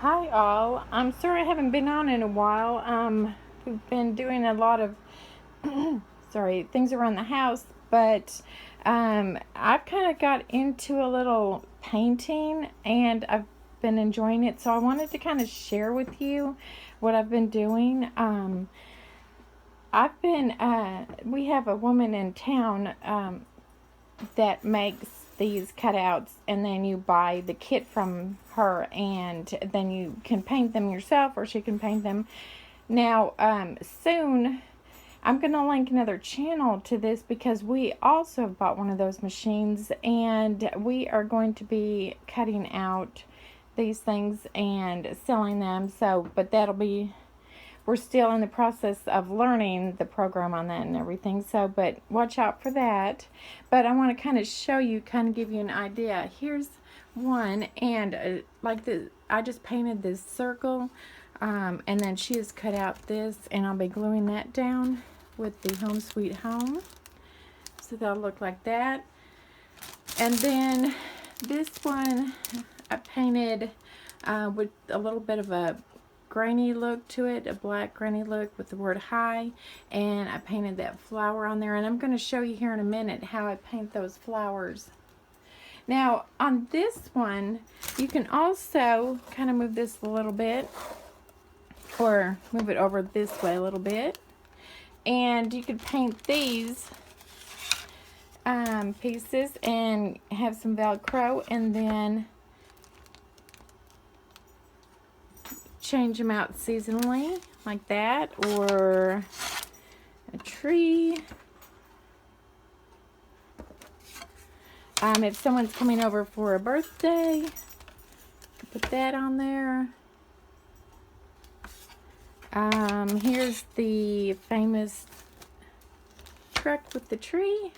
Hi all. I'm sorry I haven't been on in a while. We've been doing a lot of things around the house, but I've kind of got into a little painting and I've been enjoying it. So I wanted to kind of share with you what I've been doing. We have a woman in town that makes these cutouts, and then you buy the kit from her, and then you can paint them yourself or she can paint them. Now, soon I'm going to link another channel to this because we also bought one of those machines, and we are going to be cutting out these things and selling them. So, but that'll be, we're still in the process of learning the program on that and everything. So, but watch out for that. But I want to kind of show you, kind of give you an idea. Here's one, and like the, I just painted this circle, and then she has cut out this, and I'll be gluing that down with the Home Sweet Home. So that'll look like that. And then this one I painted with a little bit of a grainy look to it, a black grainy look with the word hi, and I painted that flower on there, and I'm going to show you here in a minute how I paint those flowers. Now on this one you can also kind of move this a little bit, or move it over this way a little bit, and you could paint these pieces and have some Velcro, and then change them out seasonally like that, or a tree. If someone's coming over for a birthday, put that on there. Here's the famous truck with the tree.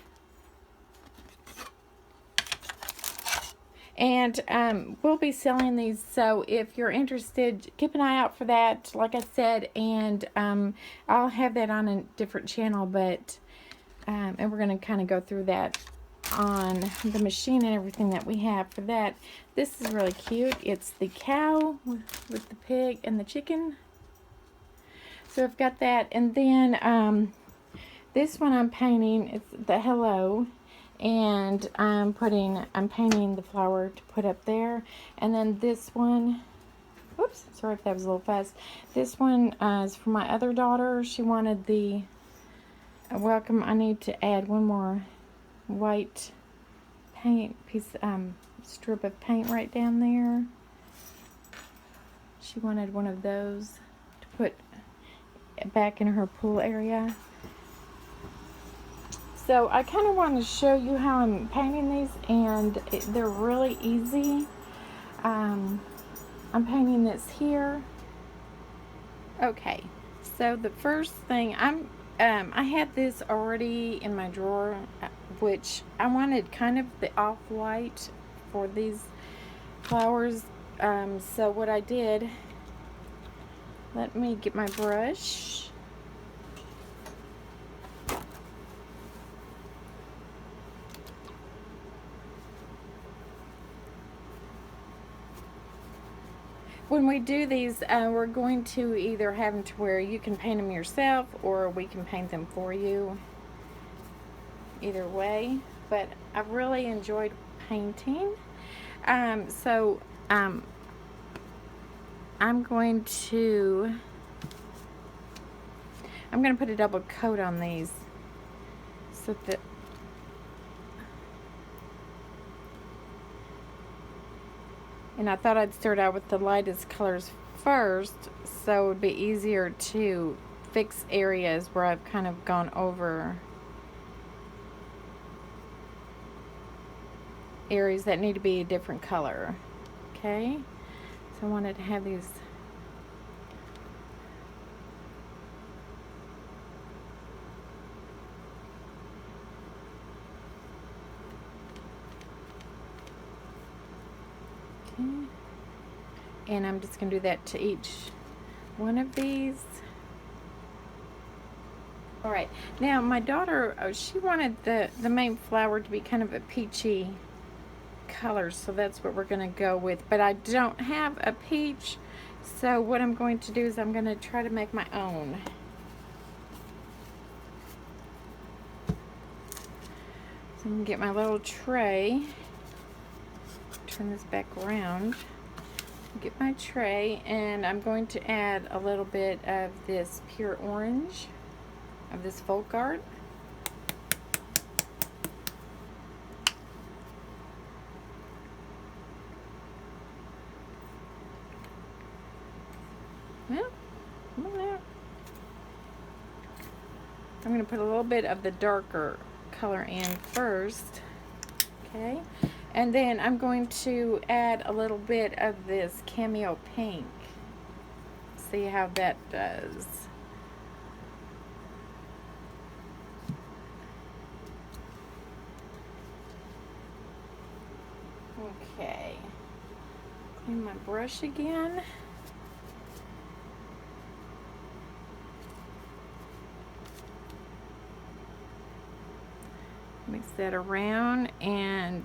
And we'll be selling these, so if you're interested, keep an eye out for that, like I said, and I'll have that on a different channel, but and we're going to kind of go through that on the machine and everything that we have for that. This is really cute. It's the cow with the pig and the chicken. So I've got that, and then this one I'm painting, it's the hello, and I'm painting the flower to put up there. And then this one, oops, sorry if that was a little fast. This one is for my other daughter. She wanted the welcome. I need to add one more white paint piece, strip of paint right down there. She wanted one of those to put back in her pool area. So I kind of want to show you how I'm painting these, and they're really easy. I'm painting this here. Okay, so the first thing, I had this already in my drawer, which I wanted kind of the off-white for these flowers. So what I did, let me get my brush. When we do these, we're going to either have them to where you can paint them yourself, or we can paint them for you. Either way, but I've really enjoyed painting. I'm going to put a double coat on these so that and I thought I'd start out with the lightest colors first, so it would be easier to fix areas where I've kind of gone over areas that need to be a different color. Okay, so I wanted to have these and I'm just going to do that to each one of these. Alright, now my daughter, she wanted the main flower to be kind of a peachy colors, so that's what we're going to go with. But I don't have a peach, so what I'm going to do is I'm going to try to make my own. So I'm going to get my little tray, turn this back around, get my tray, and I'm going to add a little bit of this pure orange, of this folk art. Well, come on out. I'm going to put a little bit of the darker color in first, okay? And then I'm going to add a little bit of this cameo pink. See how that does. Okay. Clean my brush again. Mix that around, and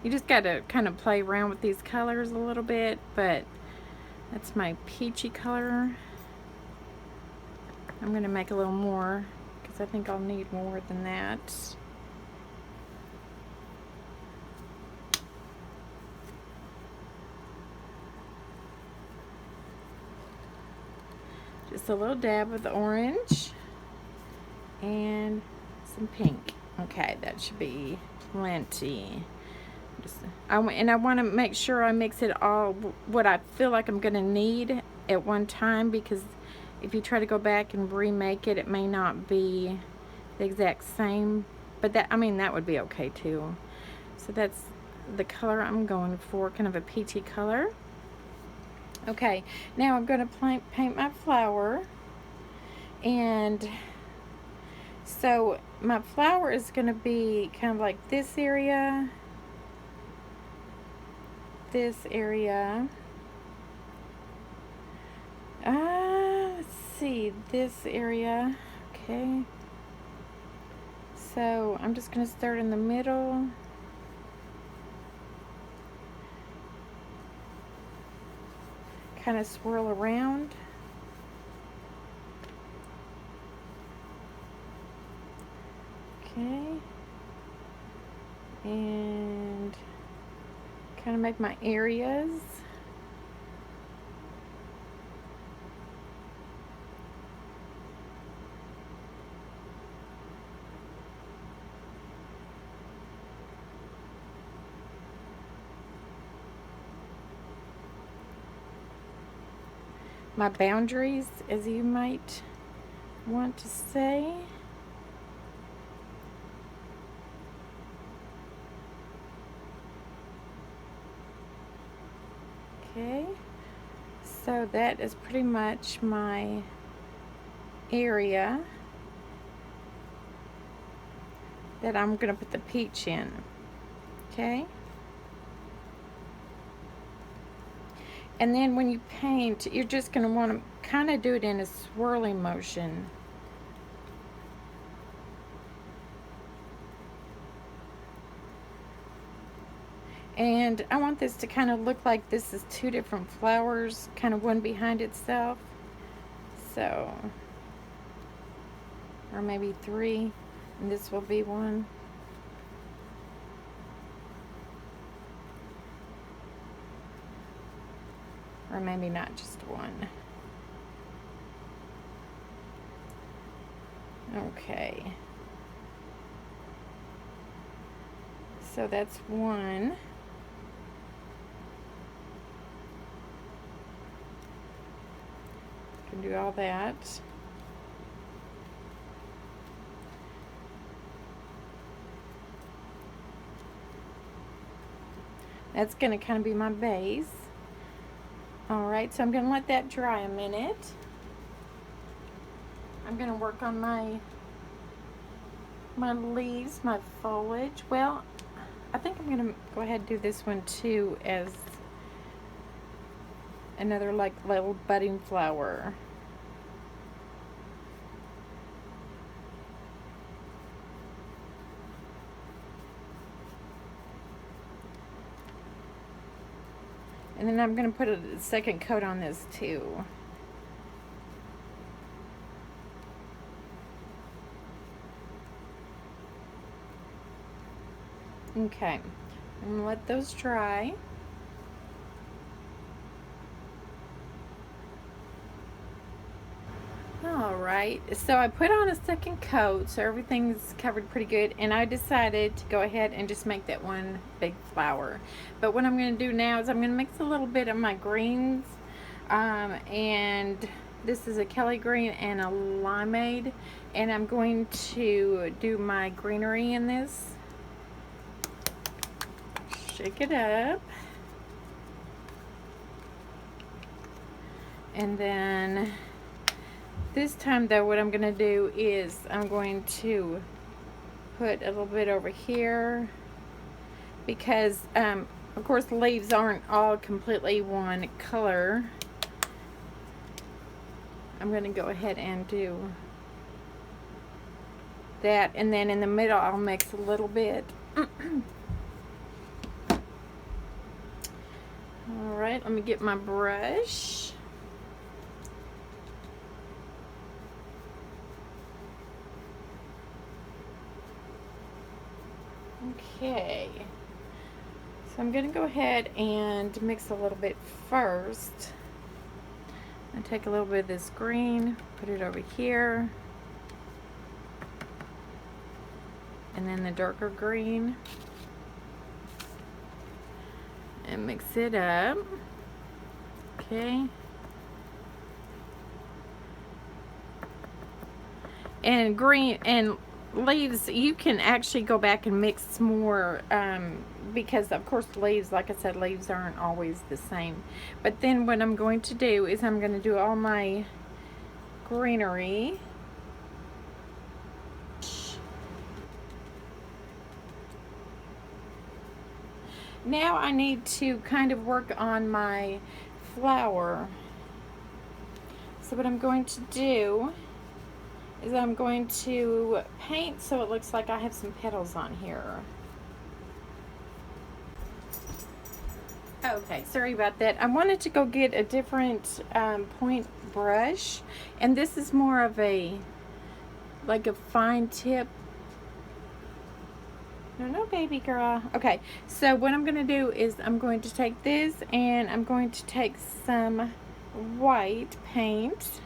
you just got to kind of play around with these colors a little bit, but that's my peachy color. I'm going to make a little more because I think I'll need more than that. Just a little dab of the orange and some pink. Okay, that should be plenty. I want to make sure I mix it all, what I feel like I'm going to need at one time, because if you try to go back and remake it, it may not be the exact same, but that, I mean, that would be okay too. So that's the color I'm going for, kind of a peachy color. Okay, now I'm going to paint my flower, and so my flower is going to be kind of like this area, let's see, this area. Okay, so I'm just going to start in the middle. Kind of swirl around. Okay, and kind of make my areas. My boundaries, as you might want to say. Okay, so that is pretty much my area that I'm going to put the peach in. Okay, and then when you paint, you're just going to want to kind of do it in a swirling motion. And I want this to kind of look like this is two different flowers, kind of one behind itself. So, or maybe three, and this will be one. Or maybe not just one. Okay. So that's one. Can do all that. That's going to kind of be my base. Alright, so I'm going to let that dry a minute. I'm going to work on my leaves, my foliage. Well, I think I'm going to go ahead and do this one too as another like little budding flower. And then I'm going to put a second coat on this too. Okay, I'm going to let those dry. Alright, so I put on a second coat so everything's covered pretty good, and I decided to go ahead and just make that one big flower. But what I'm going to do now is I'm going to mix a little bit of my greens, and this is a Kelly green and a limeade, and I'm going to do my greenery in this. Shake it up. And then this time though, what I'm going to do is I'm going to put a little bit over here because of course the leaves aren't all completely one color. I'm going to go ahead and do that, and then in the middle I'll mix a little bit. Alright, let me get my brush. Okay, so I'm going to go ahead and mix a little bit first. I take a little bit of this green, put it over here, and then the darker green, and mix it up. Okay, and green and leaves, you can actually go back and mix more because of course leaves, like I said, leaves aren't always the same. But then what I'm going to do is I'm going to do all my greenery. Now I need to kind of work on my flower. So what I'm going to do is I'm going to paint so it looks like I have some petals on here. Okay, sorry about that. I wanted to go get a different point brush, and this is more of a like a fine tip. No, baby girl. Okay, so what I'm going to do is I'm going to take this and I'm going to take some white paint.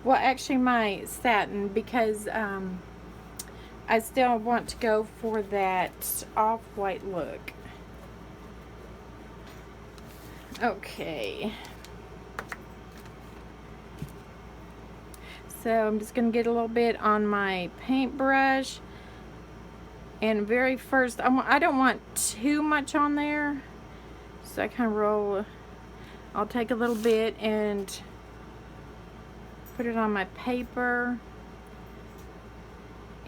Well, actually my satin, because I still want to go for that off-white look. Okay. So I'm just going to get a little bit on my paintbrush. And very first, I don't want too much on there. So I kind of roll. I'll take a little bit and put it on my paper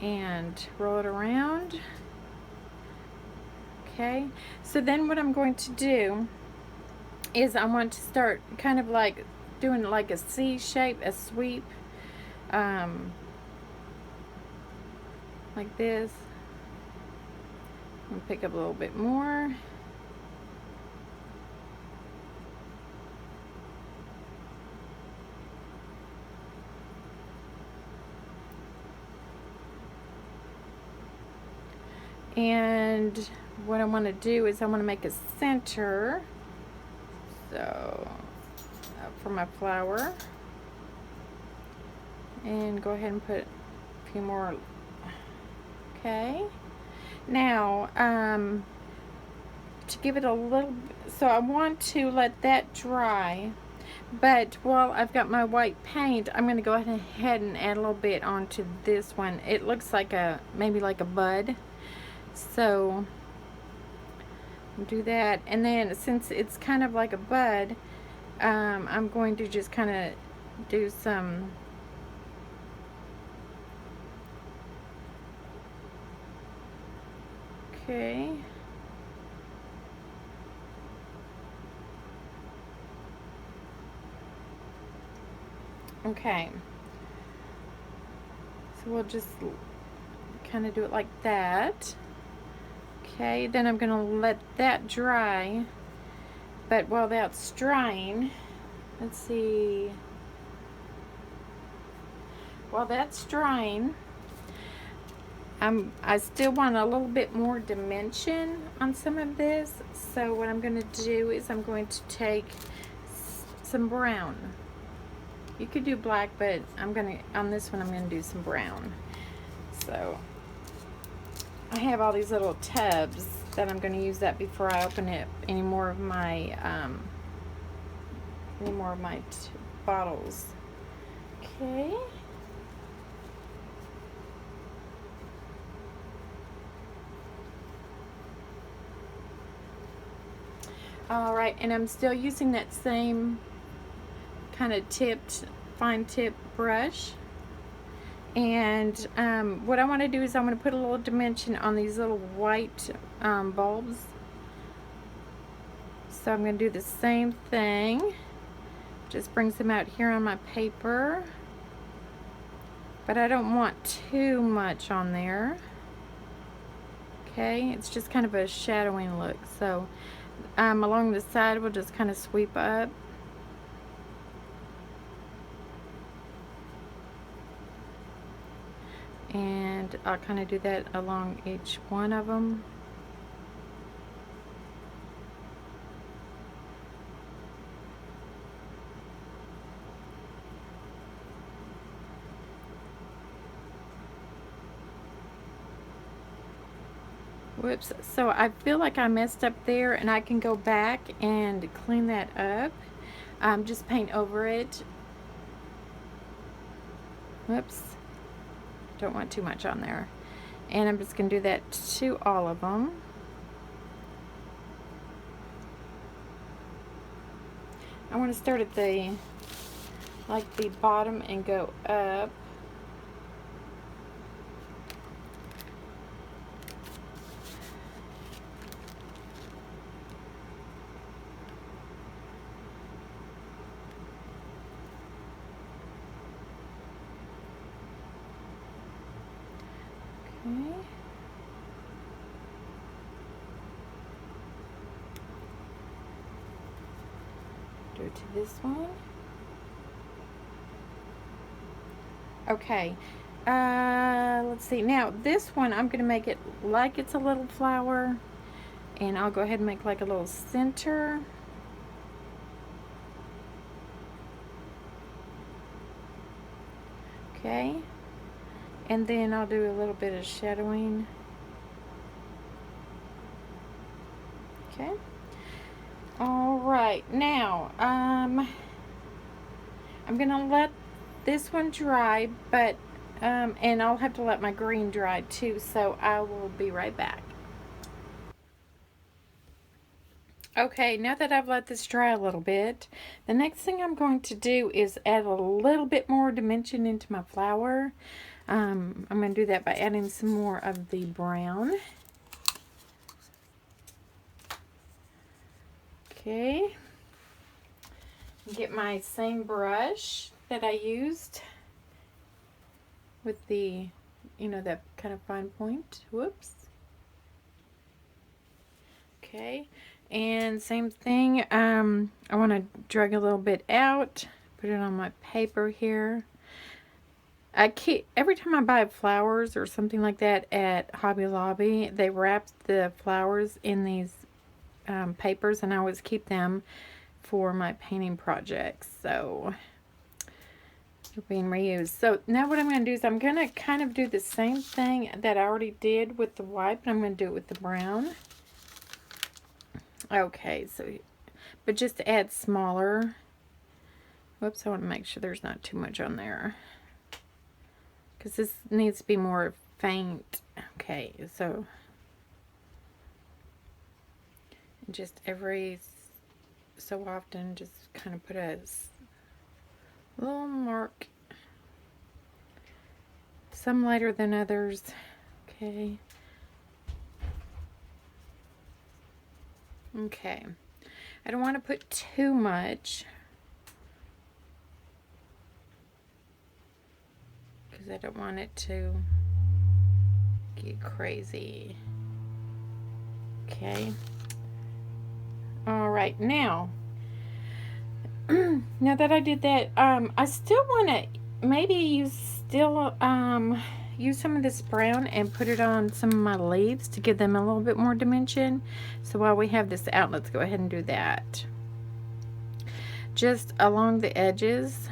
and roll it around. Okay, so then what I'm going to do is I want to start kind of like doing like a C shape, a sweep, like this. I'm gonna pick up a little bit more. And what I want to do is I want to make a center. So for my flower, and go ahead and put a few more. Okay, now to give it a little, so I want to let that dry, but while I've got my white paint, I'm going to go ahead and add a little bit onto this one. It looks like maybe like a bud. So do that, and then since it's kind of like a bud, I'm going to just kind of do some okay. Okay, so we'll just kind of do it like that. Okay, then I'm going to let that dry, But while that's drying, let's see. While that's drying, I still want a little bit more dimension on some of this. So what I'm going to do is I'm going to take some brown. You could do black, but on this one I'm going to do some brown. So I have all these little tubs that I'm going to use that before I open it any more of my bottles. Okay. All right, and I'm still using that same kind of fine tip brush. And what I want to do is I'm going to put a little dimension on these little white bulbs. So I'm going to do the same thing. Just brings them out here on my paper. But I don't want too much on there. Okay, it's just kind of a shadowing look. So along the side we'll just kind of sweep up. And I'll kind of do that along each one of them. Whoops, so I feel like I messed up there, and I can go back and clean that up. Just paint over it. Whoops, don't want too much on there. And I'm just going to do that to all of them. I want to start at the bottom and go up. Okay. Do it to this one. Okay. Let's see. Now this one I'm gonna make it like it's a little flower, and I'll go ahead and make like a little center. Okay. And then I'll do a little bit of shadowing. Okay. All right. Now, I'm gonna let this one dry, but and I'll have to let my green dry too. So I will be right back. Okay, now that I've let this dry a little bit, the next thing I'm going to do is add a little bit more dimension into my flower. I'm going to do that by adding some more of the brown. Okay. Get my same brush that I used with the, that kind of fine point. Whoops. Okay. And same thing, I want to drag a little bit out, put it on my paper here. Every time I buy flowers or something like that at Hobby Lobby, they wrap the flowers in these papers, and I always keep them for my painting projects. So they're being reused. So now what I'm going to do is I'm going to kind of do the same thing that I already did with the white, but I'm going to do it with the brown. Okay, so, but just to add smaller. Whoops, I want to make sure there's not too much on there, because this needs to be more faint. Okay, so just every so often, just kind of put a little mark. Some lighter than others. Okay. Okay. I don't want to put too much, because I don't want it to get crazy. Okay. All right, now now that I did that, I still want to maybe use some of this brown and put it on some of my leaves to give them a little bit more dimension. So while we have this out, let's go ahead and do that. Just along the edges.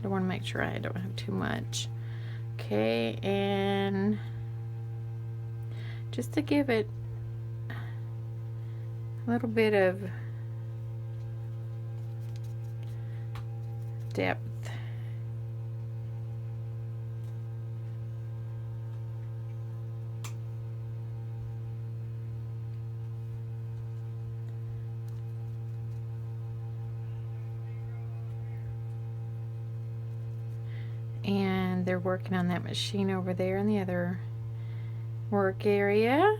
I want to make sure I don't have too much. Okay, and just to give it a little bit of depth. And they're working on that machine over there in the other work area.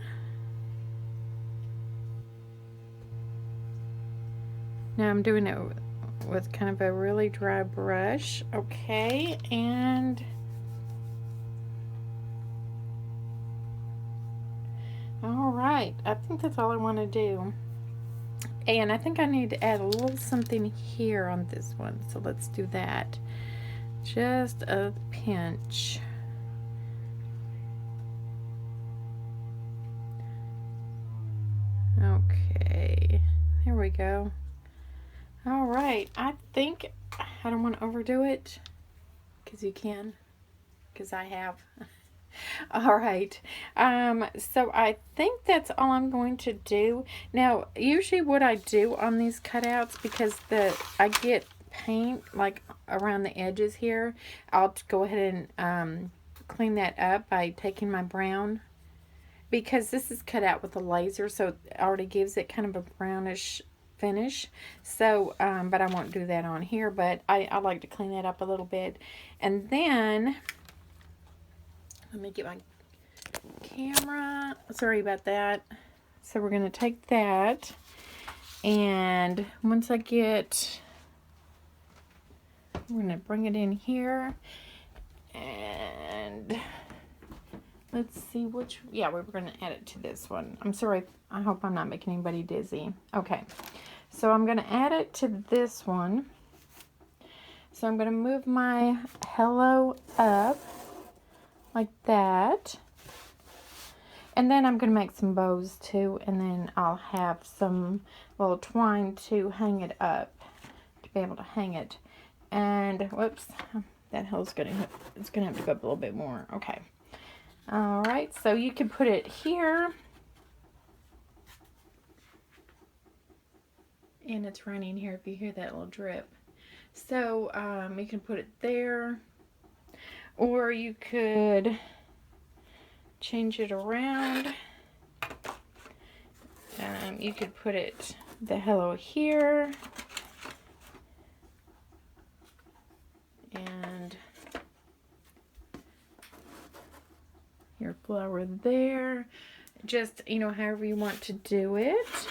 Now I'm doing it with kind of a really dry brush. Okay, and all right, I think that's all I want to do. And I think I need to add a little something here on this one, so let's do that. Just a pinch. Okay, there we go. All right, I think I don't want to overdo it, because you can, because I have. All right, so I think that's all I'm going to do. Now, usually what I do on these cutouts, because I get paint like around the edges here, I'll go ahead and clean that up by taking my brown, because this is cut out with a laser, so it already gives it kind of a brownish finish. So but I won't do that on here, but I like to clean that up a little bit. And then let me get my camera. Sorry about that. So we're going to take that, and once I get, we're going to bring it in here, and let's see which, yeah, we're going to add it to this one. I'm sorry, I hope I'm not making anybody dizzy. Okay, so I'm going to add it to this one. So I'm going to move my hello up like that. And then I'm going to make some bows too, and then I'll have some little twine to hang it up, to be able to hang it. And, whoops, that hell's going to, it's going to have to go up a little bit more. Okay. All right, so you can put it here. And it's running here if you hear that little drip. So you can put it there, or you could change it around. You could put it, the hello here, and your flower there. Just, you know, however you want to do it.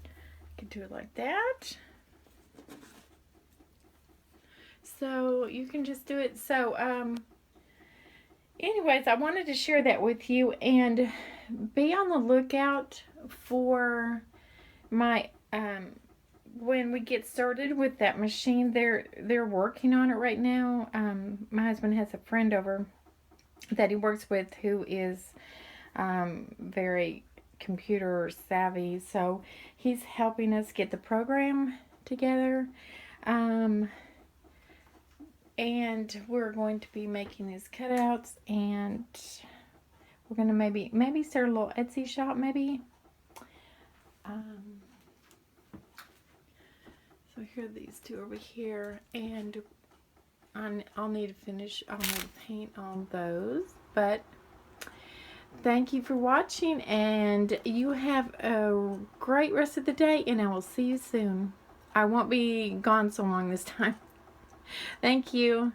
You can do it like that. So you can just do it. So anyways, I wanted to share that with you, and be on the lookout for my when we get started with that machine. They're working on it right now. My husband has a friend over that he works with who is very computer savvy, so he's helping us get the program together. And we're going to be making these cutouts, and we're going to maybe start a little Etsy shop, maybe. So here are these two over here, and I'll need to finish, I'll need to paint on those. But thank you for watching, and you have a great rest of the day, and I will see you soon. I won't be gone so long this time. Thank you.